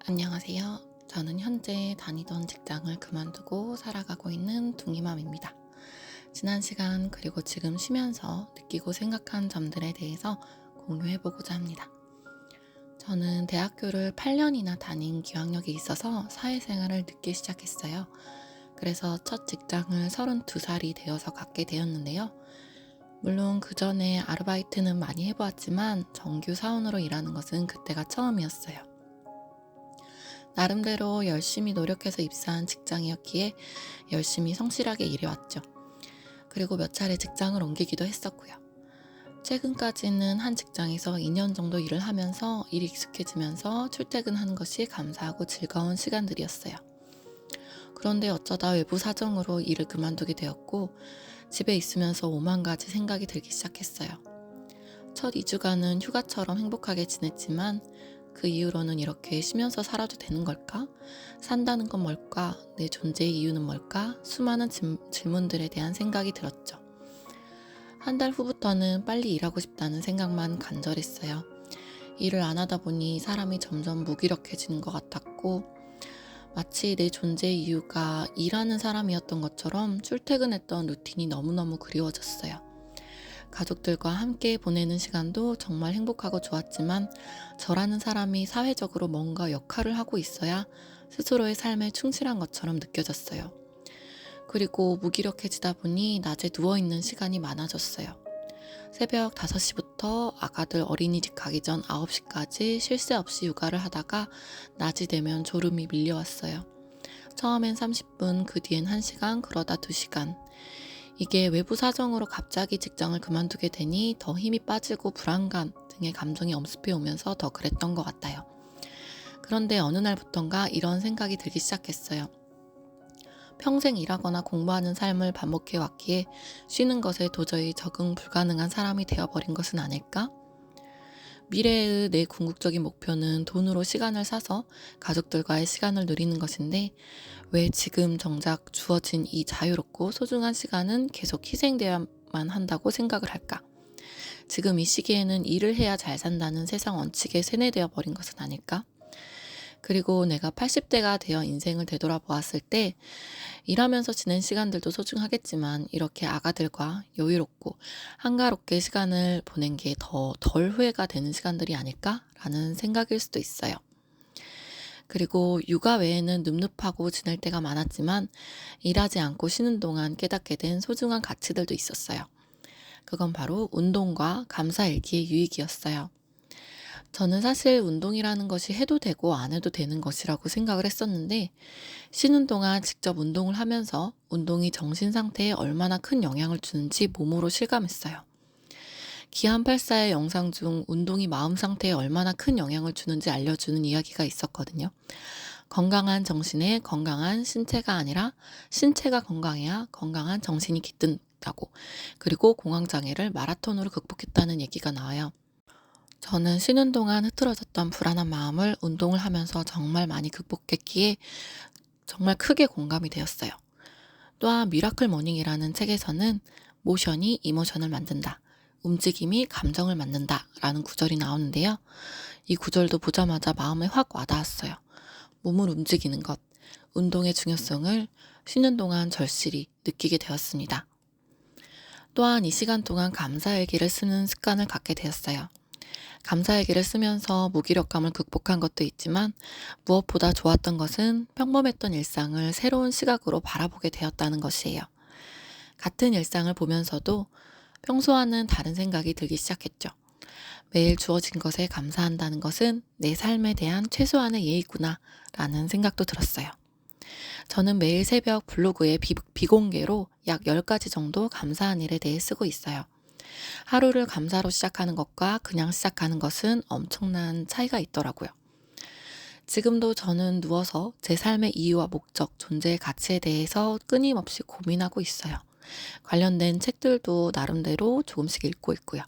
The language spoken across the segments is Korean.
안녕하세요. 저는 현재 다니던 직장을 그만두고 살아가고 있는 둥이맘입니다. 지난 시간 그리고 지금 쉬면서 느끼고 생각한 점들에 대해서 공유해보고자 합니다. 저는 대학교를 8년이나 다닌 기억력이 있어서 사회생활을 늦게 시작했어요. 그래서 첫 직장을 32살이 되어서 갖게 되었는데요. 물론 그 전에 아르바이트는 많이 해보았지만 정규 사원으로 일하는 것은 그때가 처음이었어요. 나름대로 열심히 노력해서 입사한 직장이었기에 열심히 성실하게 일해왔죠. 그리고 몇 차례 직장을 옮기기도 했었고요. 최근까지는 한 직장에서 2년 정도 일을 하면서 일이 익숙해지면서 출퇴근하는 것이 감사하고 즐거운 시간들이었어요. 그런데 어쩌다 외부 사정으로 일을 그만두게 되었고 집에 있으면서 오만 가지 생각이 들기 시작했어요. 첫 2주간은 휴가처럼 행복하게 지냈지만 그 이후로는 이렇게 쉬면서 살아도 되는 걸까? 산다는 건 뭘까? 내 존재의 이유는 뭘까? 수많은 질문들에 대한 생각이 들었죠. 한 달 후부터는 빨리 일하고 싶다는 생각만 간절했어요. 일을 안 하다 보니 사람이 점점 무기력해지는 것 같았고 마치 내 존재의 이유가 일하는 사람이었던 것처럼 출퇴근했던 루틴이 너무너무 그리워졌어요. 가족들과 함께 보내는 시간도 정말 행복하고 좋았지만 저라는 사람이 사회적으로 뭔가 역할을 하고 있어야 스스로의 삶에 충실한 것처럼 느껴졌어요. 그리고 무기력해지다 보니 낮에 누워있는 시간이 많아졌어요. 새벽 5시부터 아가들 어린이집 가기 전 9시까지 쉴 새 없이 육아를 하다가 낮이 되면 졸음이 밀려왔어요. 처음엔 30분, 그 뒤엔 1시간, 그러다 2시간. 이게 외부 사정으로 갑자기 직장을 그만두게 되니 더 힘이 빠지고 불안감 등의 감정이 엄습해 오면서 더 그랬던 것 같아요. 그런데 어느 날부턴가 이런 생각이 들기 시작했어요. 평생 일하거나 공부하는 삶을 반복해 왔기에 쉬는 것에 도저히 적응 불가능한 사람이 되어버린 것은 아닐까? 미래의 내 궁극적인 목표는 돈으로 시간을 사서 가족들과의 시간을 누리는 것인데 왜 지금 정작 주어진 이 자유롭고 소중한 시간은 계속 희생되어야만 한다고 생각을 할까? 지금 이 시기에는 일을 해야 잘 산다는 세상 원칙에 세뇌되어 버린 것은 아닐까? 그리고 내가 80대가 되어 인생을 되돌아보았을 때 일하면서 지낸 시간들도 소중하겠지만 이렇게 아가들과 여유롭고 한가롭게 시간을 보낸 게 더 덜 후회가 되는 시간들이 아닐까라는 생각일 수도 있어요. 그리고 육아 외에는 눕눕하고 지낼 때가 많았지만 일하지 않고 쉬는 동안 깨닫게 된 소중한 가치들도 있었어요. 그건 바로 운동과 감사일기의 유익이었어요. 저는 사실 운동이라는 것이 해도 되고 안 해도 되는 것이라고 생각을 했었는데 쉬는 동안 직접 운동을 하면서 운동이 정신 상태에 얼마나 큰 영향을 주는지 몸으로 실감했어요. 기안84의 영상 중 운동이 마음 상태에 얼마나 큰 영향을 주는지 알려주는 이야기가 있었거든요. 건강한 정신에 건강한 신체가 아니라 신체가 건강해야 건강한 정신이 깃든다고. 그리고 공황장애를 마라톤으로 극복했다는 얘기가 나와요. 저는 쉬는 동안 흐트러졌던 불안한 마음을 운동을 하면서 정말 많이 극복했기에 정말 크게 공감이 되었어요. 또한 미라클 모닝이라는 책에서는 모션이 이모션을 만든다. 움직임이 감정을 만든다. 라는 구절이 나오는데요. 이 구절도 보자마자 마음에 확 와닿았어요. 몸을 움직이는 것, 운동의 중요성을 쉬는 동안 절실히 느끼게 되었습니다. 또한 이 시간 동안 감사일기를 쓰는 습관을 갖게 되었어요. 감사일기를 쓰면서 무기력감을 극복한 것도 있지만 무엇보다 좋았던 것은 평범했던 일상을 새로운 시각으로 바라보게 되었다는 것이에요. 같은 일상을 보면서도 평소와는 다른 생각이 들기 시작했죠. 매일 주어진 것에 감사한다는 것은 내 삶에 대한 최소한의 예의구나 라는 생각도 들었어요. 저는 매일 새벽 블로그에 비공개로 약 10가지 정도 감사한 일에 대해 쓰고 있어요. 하루를 감사로 시작하는 것과 그냥 시작하는 것은 엄청난 차이가 있더라고요. 지금도 저는 누워서 제 삶의 이유와 목적, 존재의 가치에 대해서 끊임없이 고민하고 있어요. 관련된 책들도 나름대로 조금씩 읽고 있고요.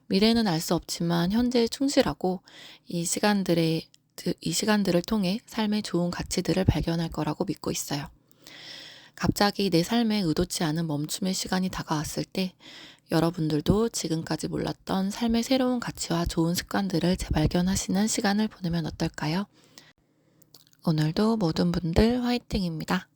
미래는 알 수 없지만 현재에 충실하고 이 시간들을 통해 삶의 좋은 가치들을 발견할 거라고 믿고 있어요. 갑자기 내 삶에 의도치 않은 멈춤의 시간이 다가왔을 때 여러분들도 지금까지 몰랐던 삶의 새로운 가치와 좋은 습관들을 재발견하시는 시간을 보내면 어떨까요? 오늘도 모든 분들 화이팅입니다.